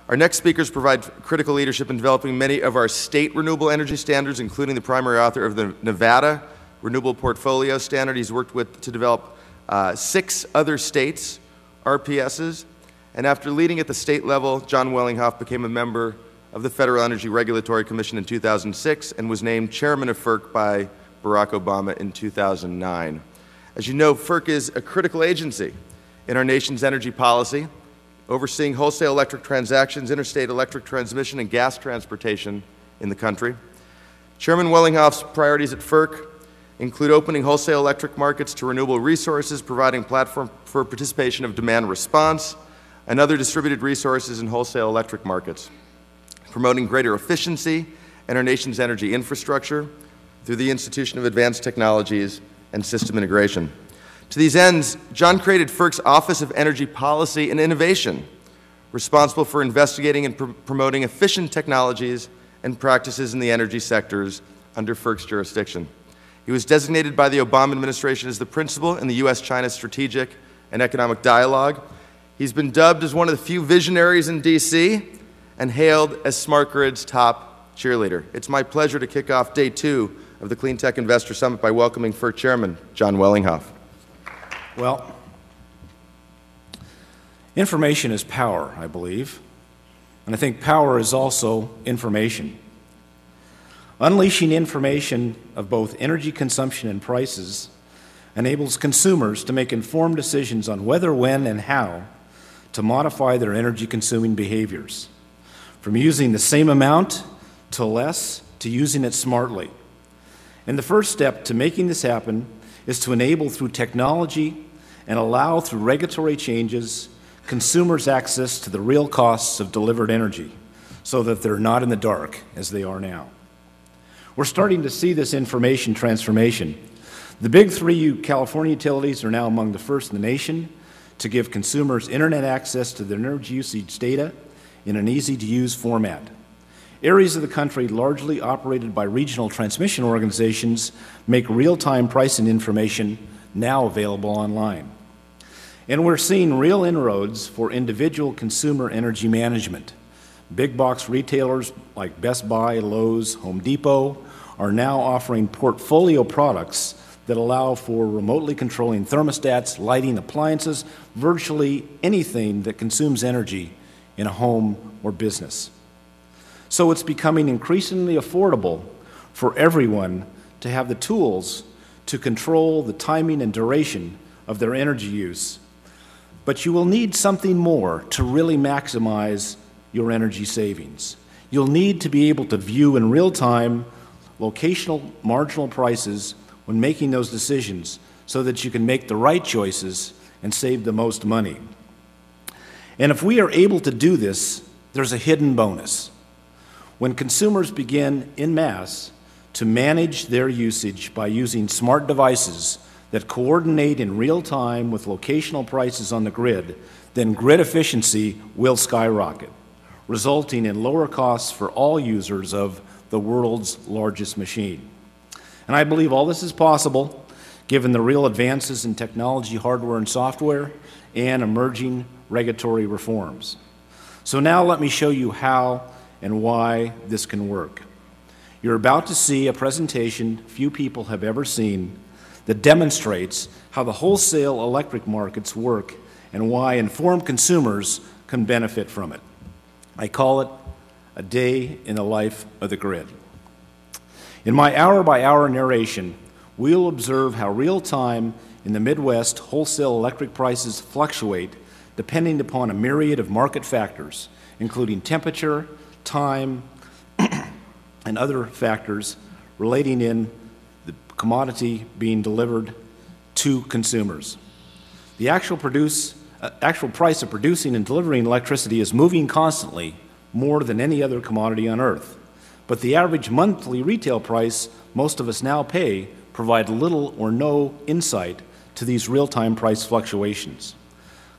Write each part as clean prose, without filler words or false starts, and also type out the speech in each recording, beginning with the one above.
Our next speakers provide critical leadership in developing many of our state renewable energy standards, including the primary author of the Nevada Renewable Portfolio Standard. He's worked to develop 6 other states' RPSs. And after leading at the state level, Jon Wellinghoff became a member of the Federal Energy Regulatory Commission in 2006 and was named chairman of FERC by Barack Obama in 2009. As you know, FERC is a critical agency in our nation's energy policy, overseeing wholesale electric transactions, interstate electric transmission, and gas transportation in the country. Chairman Wellinghoff's priorities at FERC include opening wholesale electric markets to renewable resources, providing platform for participation of demand response, and other distributed resources in wholesale electric markets, promoting greater efficiency in our nation's energy infrastructure through the institution of advanced technologies and system integration. To these ends, Jon created FERC's Office of Energy Policy and Innovation, responsible for investigating and promoting efficient technologies and practices in the energy sectors under FERC's jurisdiction. He was designated by the Obama administration as the principal in the U.S.-China Strategic and Economic Dialogue. He's been dubbed as one of the few visionaries in D.C. and hailed as Smart Grid's top cheerleader. It's my pleasure to kick off Day 2 of the Clean Tech Investor Summit by welcoming FERC Chairman Jon Wellinghoff. Well, information is power, I believe, and I think power is also information. Unleashing information of both energy consumption and prices enables consumers to make informed decisions on whether, when, and how to modify their energy-consuming behaviors, from using the same amount to less to using it smartly. And the first step to making this happen is to enable through technology and allow through regulatory changes consumers access to the real costs of delivered energy so that they're not in the dark as they are now. We're starting to see this information transformation. The big 3 California utilities are now among the first in the nation to give consumers internet access to their energy usage data in an easy-to-use format. Areas of the country largely operated by regional transmission organizations make real-time pricing information now available online. And we're seeing real inroads for individual consumer energy management. Big box retailers like Best Buy, Lowe's, Home Depot are now offering portfolio products that allow for remotely controlling thermostats, lighting, appliances, virtually anything that consumes energy in a home or business. So it's becoming increasingly affordable for everyone to have the tools to control the timing and duration of their energy use. But you will need something more to really maximize your energy savings. You'll need to be able to view in real time locational marginal prices when making those decisions so that you can make the right choices and save the most money. And if we are able to do this, there's a hidden bonus. When consumers begin en masse to manage their usage by using smart devices that coordinate in real time with locational prices on the grid, then grid efficiency will skyrocket, resulting in lower costs for all users of the world's largest machine. And I believe all this is possible given the real advances in technology, hardware, and software, and emerging regulatory reforms. So now let me show you how and why this can work. You're about to see a presentation few people have ever seen that demonstrates how the wholesale electric markets work and why informed consumers can benefit from it. I call it a day in the life of the grid. In my hour-by-hour narration, we'll observe how real-time in the Midwest wholesale electric prices fluctuate depending upon a myriad of market factors, including temperature, time, and other factors relating in the commodity being delivered to consumers. The actual price of producing and delivering electricity is moving constantly, more than any other commodity on earth. But the average monthly retail price most of us now pay provide little or no insight to these real-time price fluctuations.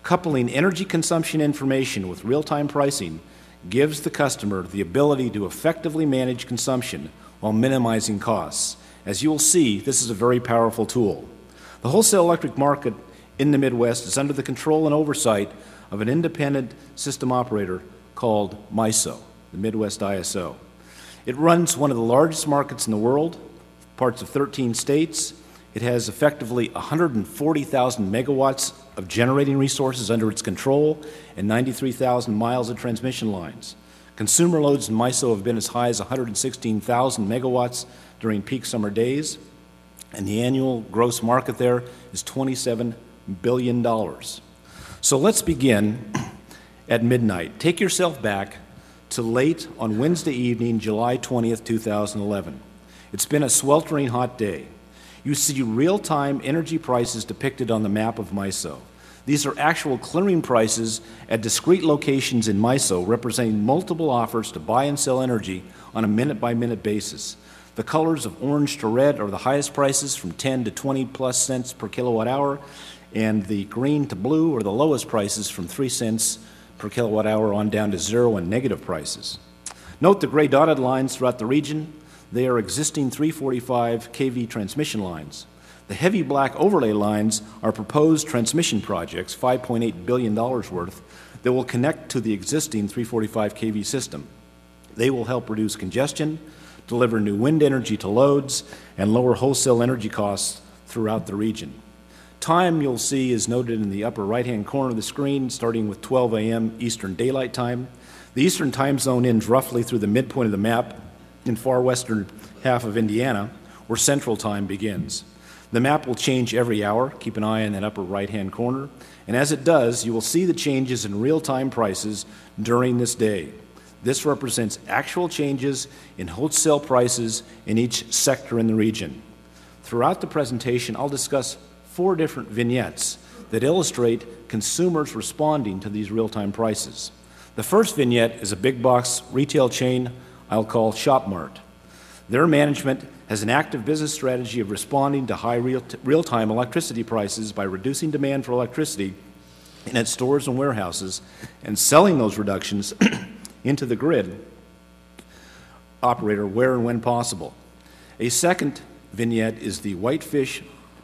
Coupling energy consumption information with real-time pricing gives the customer the ability to effectively manage consumption while minimizing costs. As you will see, this is a very powerful tool. The wholesale electric market in the Midwest is under the control and oversight of an independent system operator called MISO, the Midwest ISO. It runs one of the largest markets in the world, parts of 13 states. It has effectively 140,000 megawatts of generating resources under its control and 93,000 miles of transmission lines. Consumer loads in MISO have been as high as 116,000 megawatts during peak summer days, and the annual gross market there is $27 billion. So let's begin at midnight. Take yourself back to late on Wednesday evening, July 20th, 2011. It's been a sweltering hot day. You see real-time energy prices depicted on the map of MISO. These are actual clearing prices at discrete locations in MISO, representing multiple offers to buy and sell energy on a minute-by-minute basis. The colors of orange to red are the highest prices, from 10 to 20 plus cents per kilowatt hour, and the green to blue are the lowest prices, from 3 cents per kilowatt hour on down to zero and negative prices. Note the gray dotted lines throughout the region. They are existing 345 kV transmission lines. The heavy black overlay lines are proposed transmission projects, $5.8 billion worth, that will connect to the existing 345 kV system. They will help reduce congestion, deliver new wind energy to loads, and lower wholesale energy costs throughout the region. Time, you'll see, is noted in the upper right-hand corner of the screen, starting with 12 a.m. Eastern Daylight Time. The Eastern Time Zone ends roughly through the midpoint of the map in far western half of Indiana, where Central Time begins. The map will change every hour. Keep an eye on that upper right-hand corner. And as it does, you will see the changes in real-time prices during this day. This represents actual changes in wholesale prices in each sector in the region. Throughout the presentation, I'll discuss 4 different vignettes that illustrate consumers responding to these real-time prices. The first vignette is a big box retail chain I'll call ShopMart. Their management has an active business strategy of responding to high real-time electricity prices by reducing demand for electricity in its stores and warehouses and selling those reductions into the grid operator where and when possible. A second vignette is the Whitefish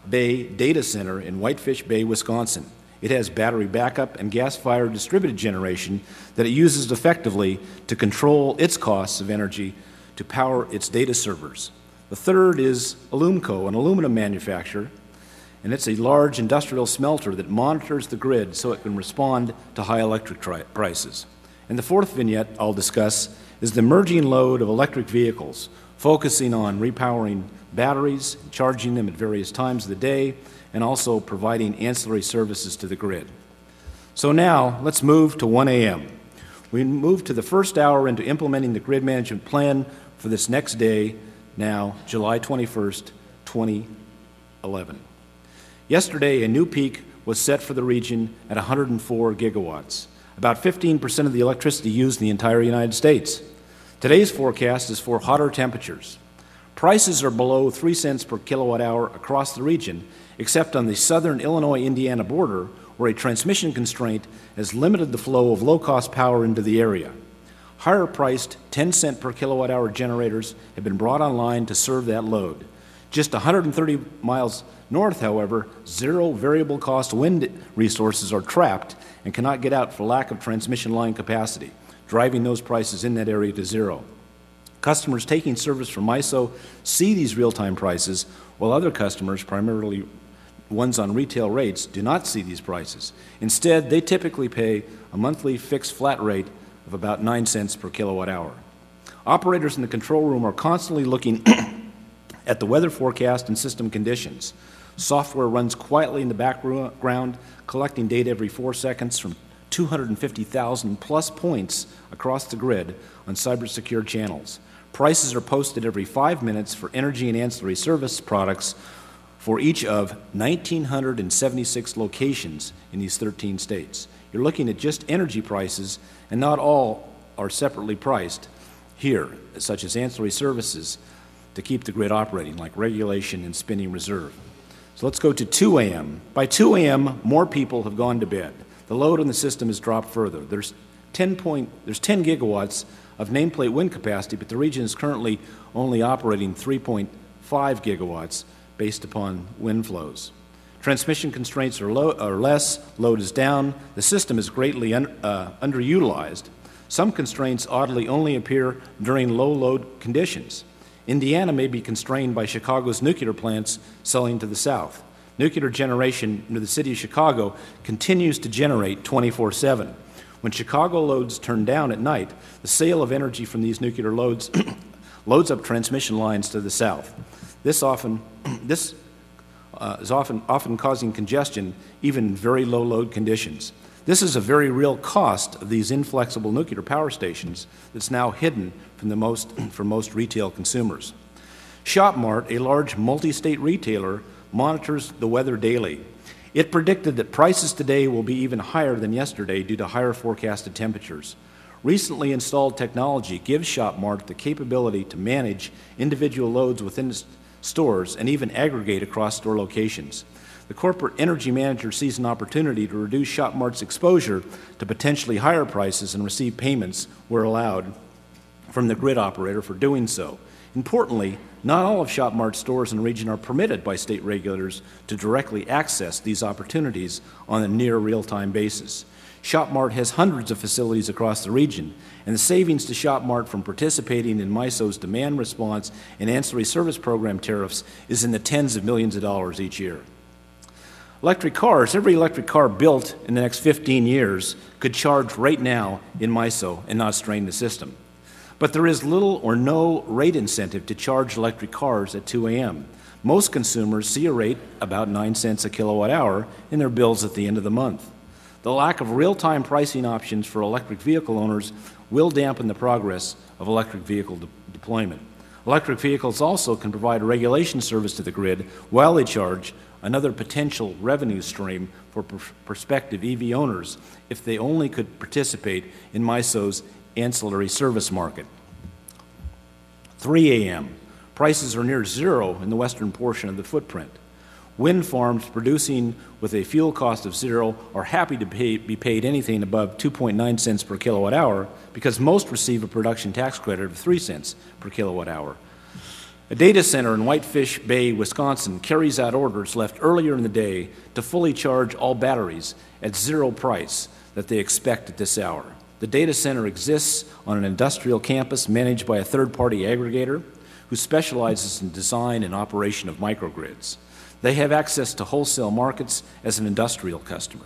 Bay Data Center in Whitefish Bay, Wisconsin. It has battery backup and gas-fired distributed generation that it uses effectively to control its costs of energy to power its data servers. The third is Alumco, an aluminum manufacturer, and it's a large industrial smelter that monitors the grid so it can respond to high electric prices. And the fourth vignette I'll discuss is the emerging load of electric vehicles, focusing on repowering batteries, charging them at various times of the day, and also providing ancillary services to the grid. So now, let's move to 1 a.m. We move to the first hour into implementing the grid management plan for this next day, now July 21st, 2011. Yesterday, a new peak was set for the region at 104 gigawatts, about 15% of the electricity used in the entire United States. Today's forecast is for hotter temperatures. Prices are below 3 cents per kilowatt hour across the region, except on the southern Illinois-Indiana border, where a transmission constraint has limited the flow of low-cost power into the area. Higher-priced 10-cent per kilowatt-hour generators have been brought online to serve that load. Just 130 miles north, however, zero variable-cost wind resources are trapped and cannot get out for lack of transmission line capacity, driving those prices in that area to zero. Customers taking service from MISO see these real-time prices, while other customers, primarily ones on retail rates, do not see these prices. Instead, they typically pay a monthly fixed flat rate of about 9 cents per kilowatt hour. Operators in the control room are constantly looking at the weather forecast and system conditions. Software runs quietly in the background, collecting data every 4 seconds from 250,000 plus points across the grid on cyber-secured channels. Prices are posted every 5 minutes for energy and ancillary service products for each of 1,976 locations in these 13 states. You're looking at just energy prices, and not all are separately priced here, such as ancillary services to keep the grid operating, like regulation and spinning reserve. So let's go to 2 a.m. By 2 a.m., more people have gone to bed. The load on the system has dropped further. There's 10 gigawatts of nameplate wind capacity, but the region is currently only operating 3.5 gigawatts based upon wind flows. Transmission constraints are less, load is down, the system is greatly underutilized, Some constraints oddly only appear during low load conditions. Indiana may be constrained by Chicago's nuclear plants selling to the south. Nuclear generation near the city of Chicago continues to generate 24/7. When Chicago loads turn down at night, the sale of energy from these nuclear loads loads up transmission lines to the south. This is often causing congestion even in very low load conditions. This is a very real cost of these inflexible nuclear power stations that's now hidden from most retail consumers. ShopMart, a large multi-state retailer, monitors the weather daily. It predicted that prices today will be even higher than yesterday due to higher forecasted temperatures. Recently installed technology gives ShopMart the capability to manage individual loads within stores and even aggregate across store locations. The corporate energy manager sees an opportunity to reduce ShopMart's exposure to potentially higher prices and receive payments where allowed from the grid operator for doing so. Importantly, not all of ShopMart's stores in the region are permitted by state regulators to directly access these opportunities on a near real-time basis. ShopMart has hundreds of facilities across the region, and the savings to ShopMart from participating in MISO's demand response and ancillary service program tariffs is in the tens of millions of dollars each year. Electric cars, every electric car built in the next 15 years could charge right now in MISO and not strain the system. But there is little or no rate incentive to charge electric cars at 2 a.m. Most consumers see a rate about 9 cents a kilowatt hour in their bills at the end of the month. The lack of real-time pricing options for electric vehicle owners will dampen the progress of electric vehicle deployment. Electric vehicles also can provide regulation service to the grid while they charge, another potential revenue stream for prospective EV owners if they only could participate in MISO's ancillary service market. 3 a.m. Prices are near zero in the western portion of the footprint. Wind farms producing with a fuel cost of zero are happy to be paid anything above 2.9 cents per kilowatt hour because most receive a production tax credit of 3 cents per kilowatt hour. A data center in Whitefish Bay, Wisconsin carries out orders left earlier in the day to fully charge all batteries at zero price that they expect at this hour. The data center exists on an industrial campus managed by a third-party aggregator who specializes in design and operation of microgrids. They have access to wholesale markets as an industrial customer.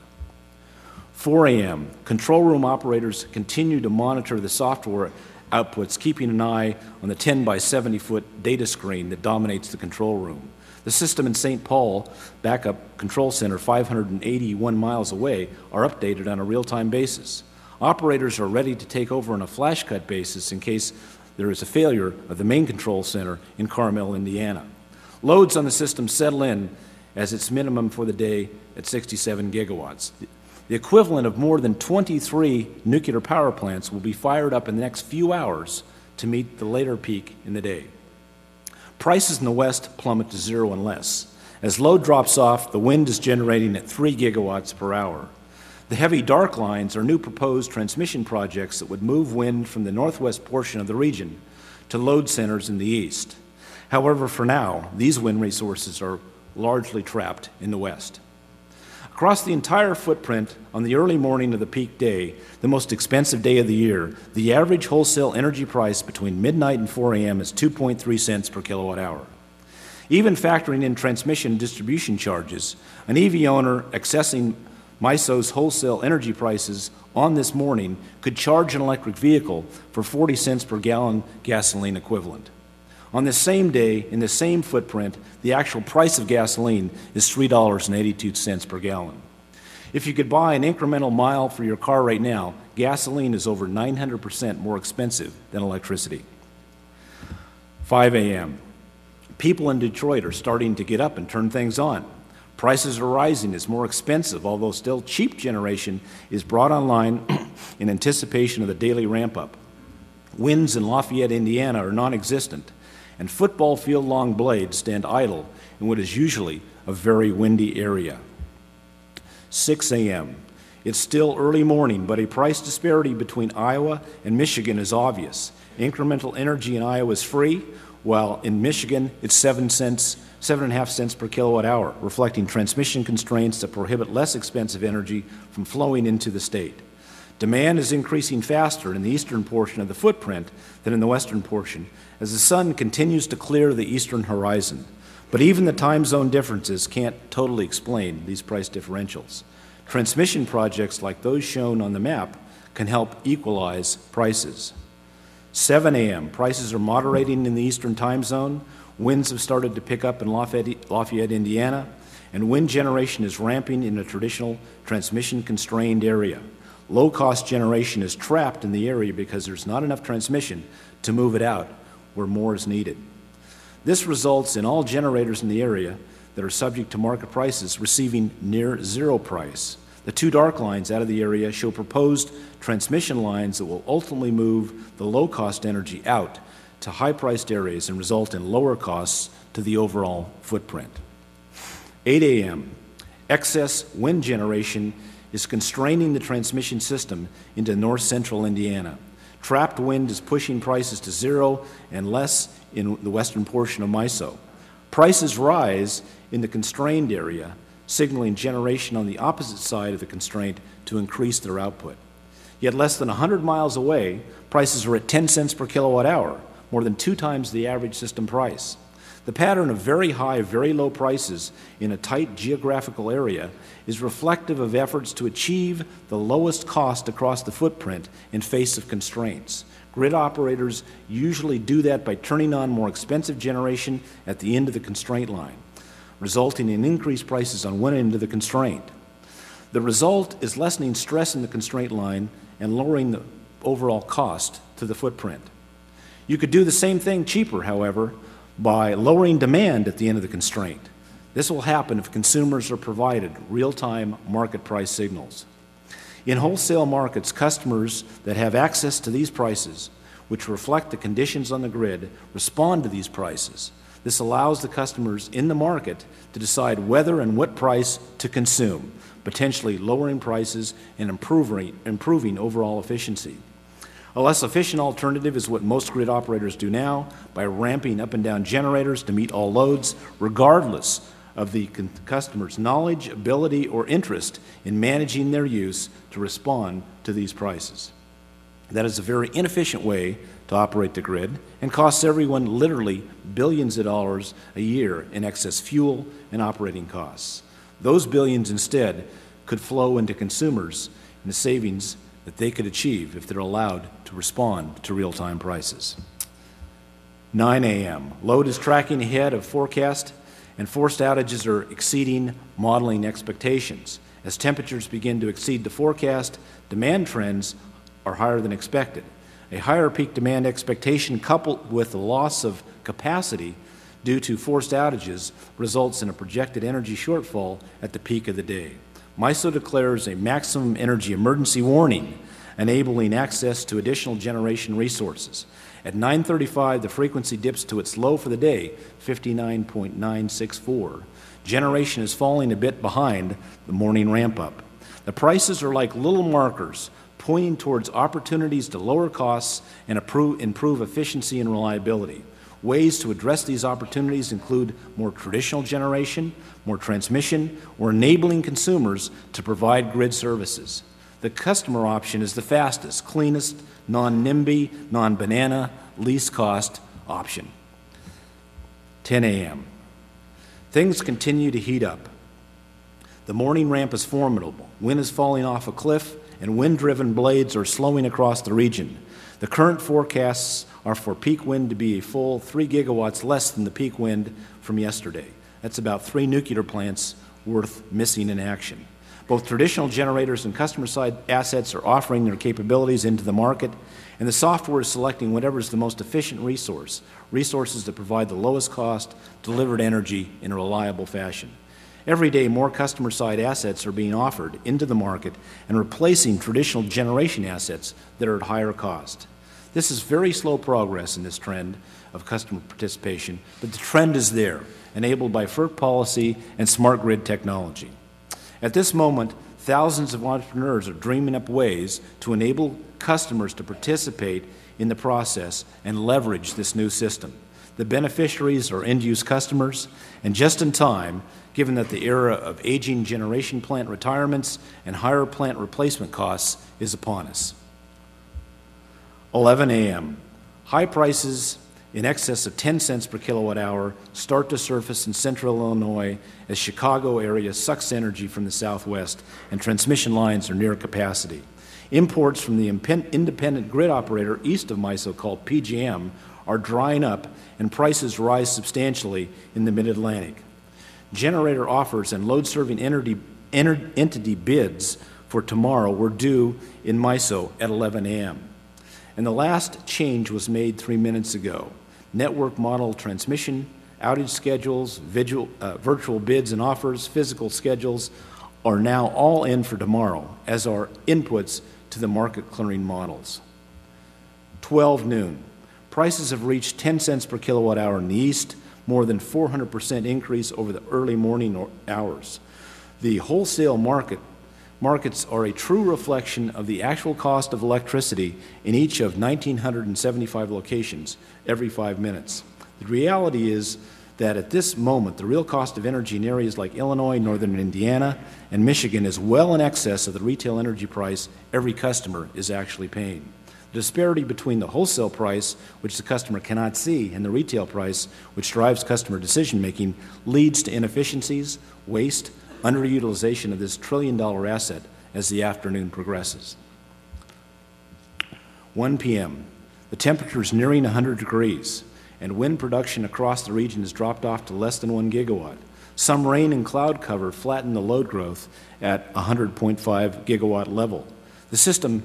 4 a.m. Control room operators continue to monitor the software outputs, keeping an eye on the 10 by 70-foot data screen that dominates the control room. The system in St. Paul, backup control center 581 miles away, are updated on a real-time basis. Operators are ready to take over on a flash cut basis in case there is a failure of the main control center in Carmel, Indiana. Loads on the system settle in as its minimum for the day at 67 gigawatts. The equivalent of more than 23 nuclear power plants will be fired up in the next few hours to meet the later peak in the day. Prices in the west plummet to zero and less. As load drops off, the wind is generating at 3 gigawatts per hour. The heavy dark lines are new proposed transmission projects that would move wind from the northwest portion of the region to load centers in the east. However, for now, these wind resources are largely trapped in the west. Across the entire footprint, on the early morning of the peak day, the most expensive day of the year, the average wholesale energy price between midnight and 4 a.m. is 2.3 cents per kilowatt hour. Even factoring in transmission and distribution charges, an EV owner accessing MISO's wholesale energy prices on this morning could charge an electric vehicle for 40 cents per gallon gasoline equivalent. On this same day, in the same footprint, the actual price of gasoline is $3.82 per gallon. If you could buy an incremental mile for your car right now, gasoline is over 900% more expensive than electricity. 5 a.m. People in Detroit are starting to get up and turn things on. Prices are rising as more expensive, although still cheap generation is brought online in anticipation of the daily ramp-up. Winds in Lafayette, Indiana are non-existent, and football field-long blades stand idle in what is usually a very windy area. 6 a.m. It's still early morning, but a price disparity between Iowa and Michigan is obvious. Incremental energy in Iowa is free, while in Michigan it's 7.5 cents per kilowatt hour, reflecting transmission constraints that prohibit less expensive energy from flowing into the state. Demand is increasing faster in the eastern portion of the footprint than in the western portion as the sun continues to clear the eastern horizon. But even the time zone differences can't totally explain these price differentials. Transmission projects like those shown on the map can help equalize prices. 7 a.m., prices are moderating in the eastern time zone. Winds have started to pick up in Lafayette, Indiana, and wind generation is ramping in a traditional transmission-constrained area. Low-cost generation is trapped in the area because there's not enough transmission to move it out where more is needed. This results in all generators in the area that are subject to market prices receiving near zero price. The two dark lines out of the area show proposed transmission lines that will ultimately move the low-cost energy out to high-priced areas and result in lower costs to the overall footprint. 8 a.m. Excess wind generation is constraining the transmission system into north-central Indiana. Trapped wind is pushing prices to zero and less in the western portion of MISO. Prices rise in the constrained area, signaling generation on the opposite side of the constraint to increase their output. Yet less than 100 miles away, prices are at 10 cents per kilowatt hour, more than 2 times the average system price. The pattern of very high, very low prices in a tight geographical area is reflective of efforts to achieve the lowest cost across the footprint in face of constraints. Grid operators usually do that by turning on more expensive generation at the end of the constraint line, resulting in increased prices on one end of the constraint. The result is lessening stress in the constraint line and lowering the overall cost to the footprint. You could do the same thing cheaper, however, by lowering demand at the end of the constraint. This will happen if consumers are provided real-time market price signals. In wholesale markets, customers that have access to these prices, which reflect the conditions on the grid, respond to these prices. This allows the customers in the market to decide whether and what price to consume, potentially lowering prices and improving overall efficiency. A less efficient alternative is what most grid operators do now by ramping up and down generators to meet all loads, regardless of the customer's knowledge, ability, or interest in managing their use to respond to these prices. That is a very inefficient way to operate the grid and costs everyone literally billions of dollars a year in excess fuel and operating costs. Those billions instead could flow into consumers in the savings that they could achieve if they're allowed to respond to real-time prices. 9 a.m. Load is tracking ahead of forecast, and forced outages are exceeding modeling expectations. As temperatures begin to exceed the forecast, demand trends are higher than expected. A higher peak demand expectation coupled with the loss of capacity due to forced outages results in a projected energy shortfall at the peak of the day. MISO declares a maximum energy emergency warning, enabling access to additional generation resources. At 9:35, the frequency dips to its low for the day, 59.964. Generation is falling a bit behind the morning ramp-up. The prices are like little markers pointing towards opportunities to lower costs and improve efficiency and reliability. Ways to address these opportunities include more traditional generation, more transmission, or enabling consumers to provide grid services. The customer option is the fastest, cleanest, non-NIMBY, non-banana, least cost option. 10 a.m. Things continue to heat up. The morning ramp is formidable. Wind is falling off a cliff, and wind-driven blades are slowing across the region. The current forecasts are for peak wind to be a full 3 gigawatts less than the peak wind from yesterday. That's about 3 nuclear plants worth missing in action. Both traditional generators and customer-side assets are offering their capabilities into the market, and the software is selecting whatever is the most efficient resources that provide the lowest cost delivered energy in a reliable fashion. Every day, more customer-side assets are being offered into the market and replacing traditional generation assets that are at higher cost. This is very slow progress in this trend of customer participation, but the trend is there, enabled by FERC policy and smart grid technology. At this moment, thousands of entrepreneurs are dreaming up ways to enable customers to participate in the process and leverage this new system. The beneficiaries are end-use customers, and just in time, given that the era of aging generation plant retirements and higher plant replacement costs is upon us. 11 a.m. High prices in excess of 10 cents per kilowatt hour start to surface in central Illinois as Chicago area sucks energy from the southwest and transmission lines are near capacity. Imports from the independent grid operator east of MISO, called PJM, are drying up and prices rise substantially in the mid-Atlantic. Generator offers and load-serving entity bids for tomorrow were due in MISO at 11 a.m. And the last change was made 3 minutes ago. Network model transmission, outage schedules, virtual bids and offers, physical schedules are now all in for tomorrow, as are inputs to the market clearing models. 12 noon. Prices have reached 10 cents per kilowatt hour in the east, more than 400% increase over the early morning hours. The wholesale markets are a true reflection of the actual cost of electricity in each of 1,975 locations every 5 minutes. The reality is that at this moment, the real cost of energy in areas like Illinois, northern Indiana, and Michigan is well in excess of the retail energy price every customer is actually paying. The disparity between the wholesale price, which the customer cannot see, and the retail price, which drives customer decision-making, leads to inefficiencies, waste, underutilization of this trillion-dollar asset as the afternoon progresses. 1 p.m. The temperature is nearing 100 degrees, and wind production across the region has dropped off to less than 1 gigawatt. Some rain and cloud cover flatten the load growth at 100.5 gigawatt level. The system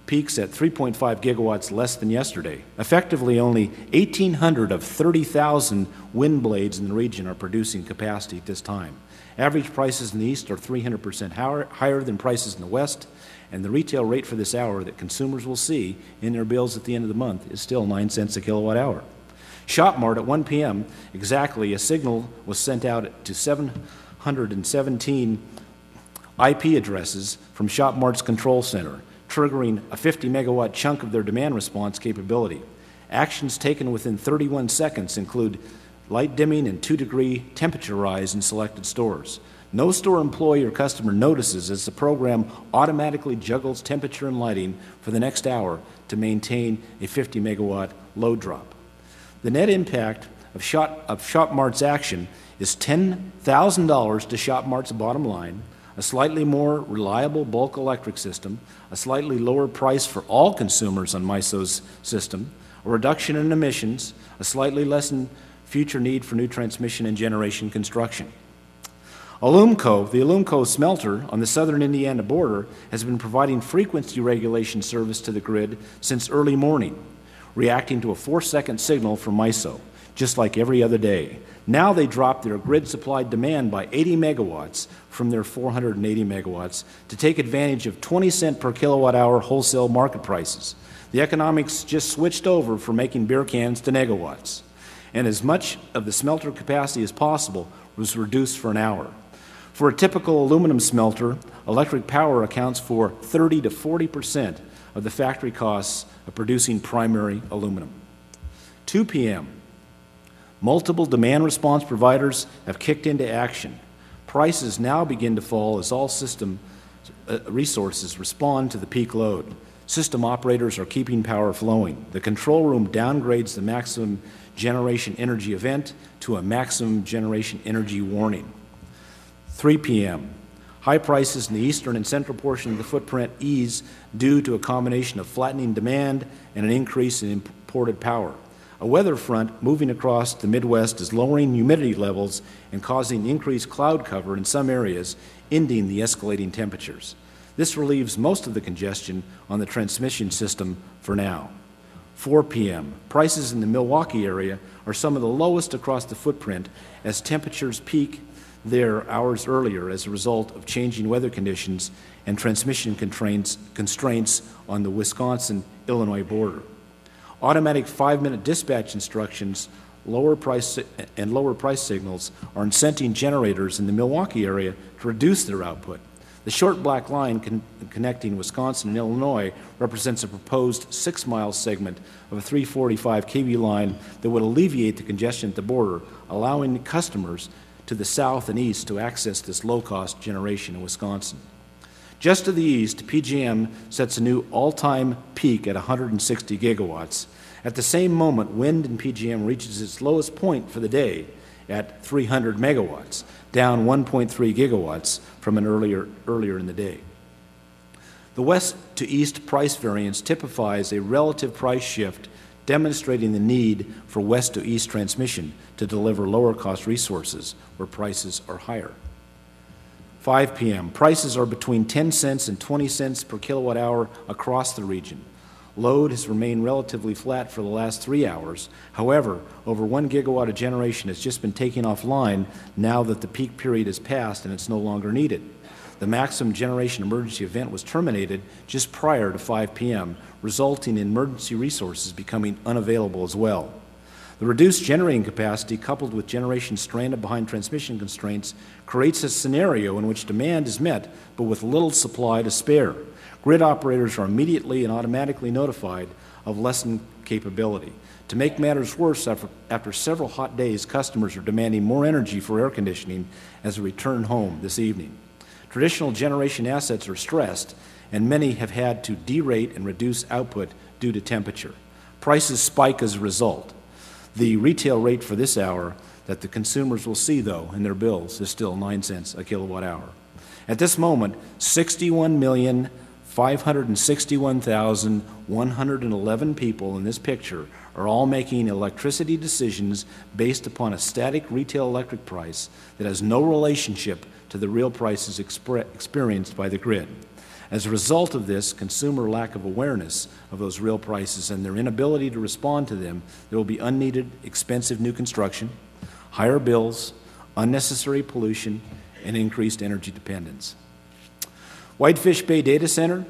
peaks at 3.5 gigawatts less than yesterday. Effectively, only 1,800 of 30,000 wind blades in the region are producing capacity at this time. Average prices in the east are 300% higher than prices in the west, and the retail rate for this hour that consumers will see in their bills at the end of the month is still 9 cents a kilowatt hour. ShopMart at 1 p.m. exactly, a signal was sent out to 717 IP addresses from ShopMart's control center, triggering a 50 megawatt chunk of their demand response capability. Actions taken within 31 seconds include light dimming and 2-degree temperature rise in selected stores. No store employee or customer notices as the program automatically juggles temperature and lighting for the next hour to maintain a 50 megawatt load drop. The net impact of ShopMart's action is $10,000 to ShopMart's bottom line, a slightly more reliable bulk electric system, a slightly lower price for all consumers on MISO's system, a reduction in emissions, a slightly lessened future need for new transmission and generation construction. The Alumco smelter on the southern Indiana border has been providing frequency regulation service to the grid since early morning, reacting to a 4-second signal from MISO, just like every other day. Now they dropped their grid-supplied demand by 80 megawatts from their 480 megawatts to take advantage of 20 cent per kilowatt hour wholesale market prices. The economics just switched over from making beer cans to negawatts, and as much of the smelter capacity as possible was reduced for an hour. For a typical aluminum smelter, electric power accounts for 30 to 40% of the factory costs of producing primary aluminum. 2 p.m. Multiple demand response providers have kicked into action. Prices now begin to fall as all system resources respond to the peak load. System operators are keeping power flowing. The control room downgrades the maximum generation energy event to a maximum generation energy warning. 3 p.m. High prices in the eastern and central portion of the footprint ease due to a combination of flattening demand and an increase in imported power. A weather front moving across the Midwest is lowering humidity levels and causing increased cloud cover in some areas, ending the escalating temperatures. This relieves most of the congestion on the transmission system for now. 4 p.m. Prices in the Milwaukee area are some of the lowest across the footprint as temperatures peak there hours earlier as a result of changing weather conditions and transmission constraints on the Wisconsin-Illinois border. Automatic 5-minute dispatch instructions, lower price signals are incenting generators in the Milwaukee area to reduce their output. The short black line connecting Wisconsin and Illinois represents a proposed 6-mile segment of a 345 kV line that would alleviate the congestion at the border, allowing customers to the south and east to access this low-cost generation in Wisconsin. Just to the east, PJM sets a new all-time peak at 160 gigawatts. At the same moment, wind in PJM reaches its lowest point for the day at 300 megawatts, down 1.3 gigawatts from an earlier in the day. The west to east price variance typifies a relative price shift, demonstrating the need for west to east transmission to deliver lower cost resources where prices are higher. 5 p.m. Prices are between 10 cents and 20 cents per kilowatt hour across the region. Load has remained relatively flat for the last 3 hours. However, over 1 gigawatt of generation has just been taken offline now that the peak period has passed and it's no longer needed. The maximum generation emergency event was terminated just prior to 5 p.m., resulting in emergency resources becoming unavailable as well. The reduced generating capacity, coupled with generation stranded behind transmission constraints, creates a scenario in which demand is met, but with little supply to spare. Grid operators are immediately and automatically notified of lessened capability. To make matters worse, after several hot days, customers are demanding more energy for air conditioning as they return home this evening. Traditional generation assets are stressed, and many have had to derate and reduce output due to temperature. Prices spike as a result. The retail rate for this hour that the consumers will see, though, in their bills is still 9 cents a kilowatt hour. At this moment, 61,561,111 people in this picture are all making electricity decisions based upon a static retail electric price that has no relationship to the real prices experienced by the grid. As a result of this consumer lack of awareness of those real prices and their inability to respond to them, there will be unneeded, expensive new construction, higher bills, unnecessary pollution, and increased energy dependence. Whitefish Bay Data Center,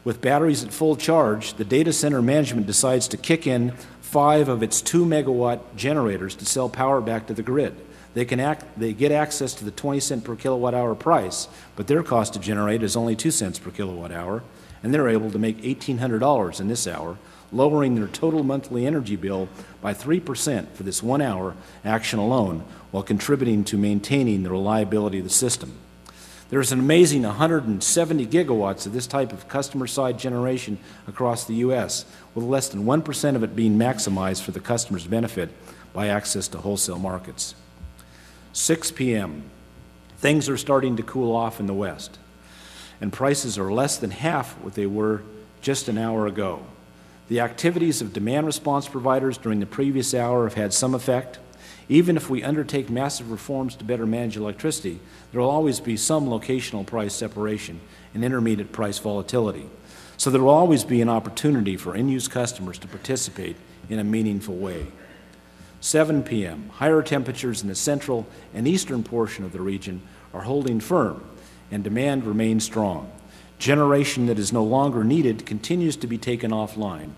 with batteries at full charge, the data center management decides to kick in 5 of its 2-megawatt generators to sell power back to the grid. They get access to the 20 cent per kilowatt hour price, but their cost to generate is only 2 cents per kilowatt hour, and they're able to make $1,800 in this hour, lowering their total monthly energy bill by 3% for this 1 hour action alone, while contributing to maintaining the reliability of the system. There's an amazing 170 gigawatts of this type of customer-side generation across the U.S., with less than 1% of it being maximized for the customer's benefit by access to wholesale markets. 6 p.m. Things are starting to cool off in the West, and prices are less than half what they were just an hour ago. The activities of demand response providers during the previous hour have had some effect. Even if we undertake massive reforms to better manage electricity, there will always be some locational price separation and intermediate price volatility. So there will always be an opportunity for end-use customers to participate in a meaningful way. 7 p.m. Higher temperatures in the central and eastern portion of the region are holding firm, and demand remains strong. Generation that is no longer needed continues to be taken offline,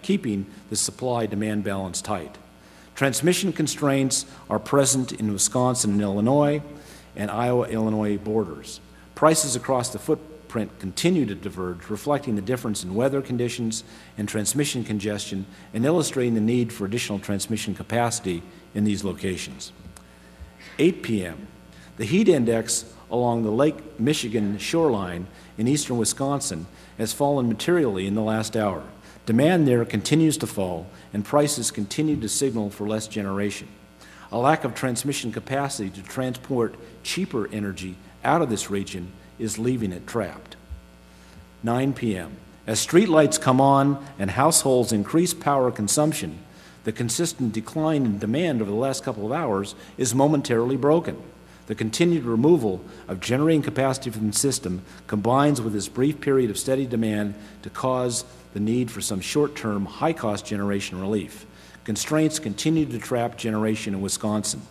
keeping the supply-demand balance tight. Transmission constraints are present in Wisconsin and Illinois and Iowa-Illinois borders. Prices across the footprint continue to diverge, reflecting the difference in weather conditions and transmission congestion and illustrating the need for additional transmission capacity in these locations. 8 p.m. The heat index along the Lake Michigan shoreline in eastern Wisconsin has fallen materially in the last hour. Demand there continues to fall, and prices continue to signal for less generation. A lack of transmission capacity to transport cheaper energy out of this region is leaving it trapped. 9 p.m. As streetlights come on and households increase power consumption, the consistent decline in demand over the last couple of hours is momentarily broken. The continued removal of generating capacity from the system combines with this brief period of steady demand to cause the need for some short-term, high-cost generation relief. Constraints continue to trap generation in Wisconsin.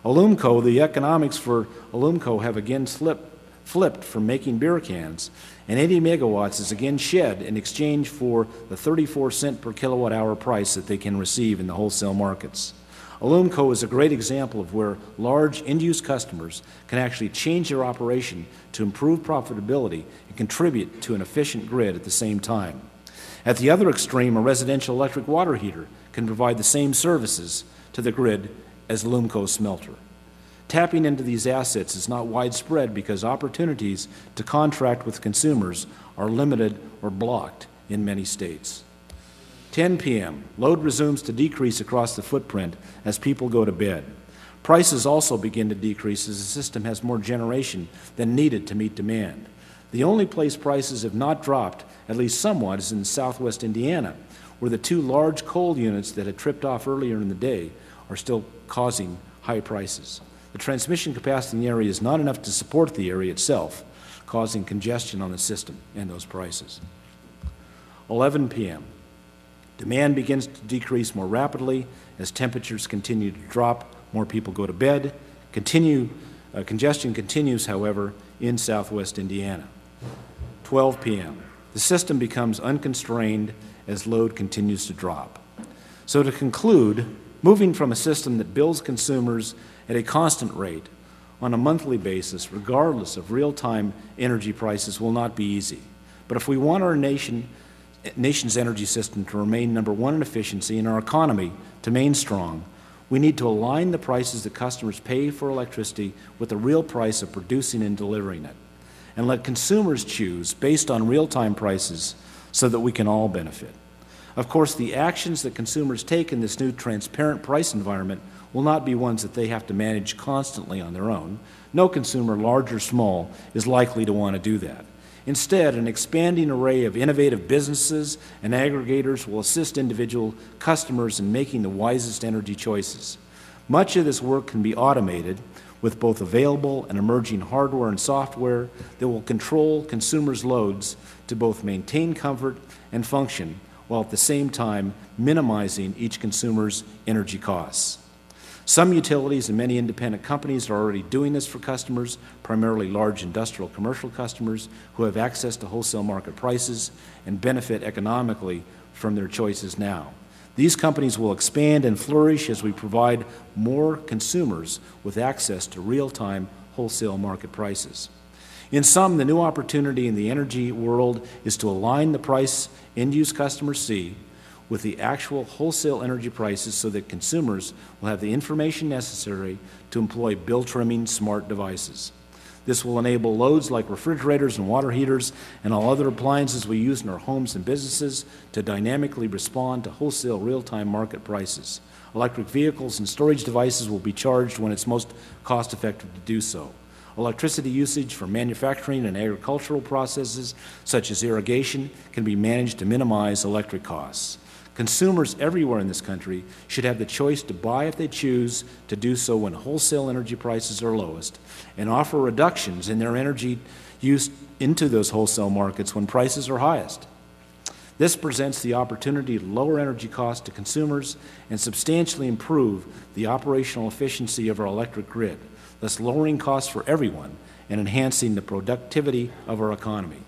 Alumco, the economics for Alumco have again flipped from making beer cans, and 80 megawatts is again shed in exchange for the 34 cent per kilowatt hour price that they can receive in the wholesale markets. Illumco is a great example of where large end-use customers can actually change their operation to improve profitability and contribute to an efficient grid at the same time. At the other extreme, a residential electric water heater can provide the same services to the grid as Illumco's smelter. Tapping into these assets is not widespread because opportunities to contract with consumers are limited or blocked in many states. 10 p.m., load resumes to decrease across the footprint as people go to bed. Prices also begin to decrease as the system has more generation than needed to meet demand. The only place prices have not dropped, at least somewhat, is in southwest Indiana, where the two large coal units that had tripped off earlier in the day are still causing high prices. The transmission capacity in the area is not enough to support the area itself, causing congestion on the system and those prices. 11 p.m. Demand begins to decrease more rapidly as temperatures continue to drop, more people go to bed. Congestion continues, however, in southwest Indiana. 12 p.m. The system becomes unconstrained as load continues to drop. So to conclude, moving from a system that bills consumers at a constant rate on a monthly basis, regardless of real-time energy prices, will not be easy. But if we want our nation's energy system to remain number one in efficiency and our economy to remain strong, we need to align the prices that customers pay for electricity with the real price of producing and delivering it, and let consumers choose based on real-time prices so that we can all benefit. Of course, the actions that consumers take in this new transparent price environment will not be ones that they have to manage constantly on their own. No consumer, large or small, is likely to want to do that. Instead, an expanding array of innovative businesses and aggregators will assist individual customers in making the wisest energy choices. Much of this work can be automated with both available and emerging hardware and software that will control consumers' loads to both maintain comfort and function, while at the same time minimizing each consumer's energy costs. Some utilities and many independent companies are already doing this for customers, primarily large industrial commercial customers who have access to wholesale market prices and benefit economically from their choices now. These companies will expand and flourish as we provide more consumers with access to real-time wholesale market prices. In sum, the new opportunity in the energy world is to align the price end-use customers see with the actual wholesale energy prices so that consumers will have the information necessary to employ bill-trimming smart devices. This will enable loads like refrigerators and water heaters and all other appliances we use in our homes and businesses to dynamically respond to wholesale real-time market prices. Electric vehicles and storage devices will be charged when it's most cost-effective to do so. Electricity usage for manufacturing and agricultural processes, such as irrigation, can be managed to minimize electric costs. Consumers everywhere in this country should have the choice to buy if they choose to do so when wholesale energy prices are lowest and offer reductions in their energy use into those wholesale markets when prices are highest. This presents the opportunity to lower energy costs to consumers and substantially improve the operational efficiency of our electric grid, thus lowering costs for everyone and enhancing the productivity of our economy.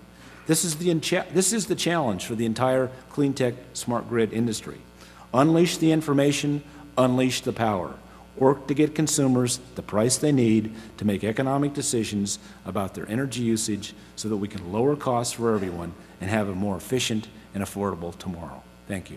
This is the challenge for the entire clean tech smart grid industry. Unleash the information, unleash the power. Work to get consumers the price they need to make economic decisions about their energy usage so that we can lower costs for everyone and have a more efficient and affordable tomorrow. Thank you.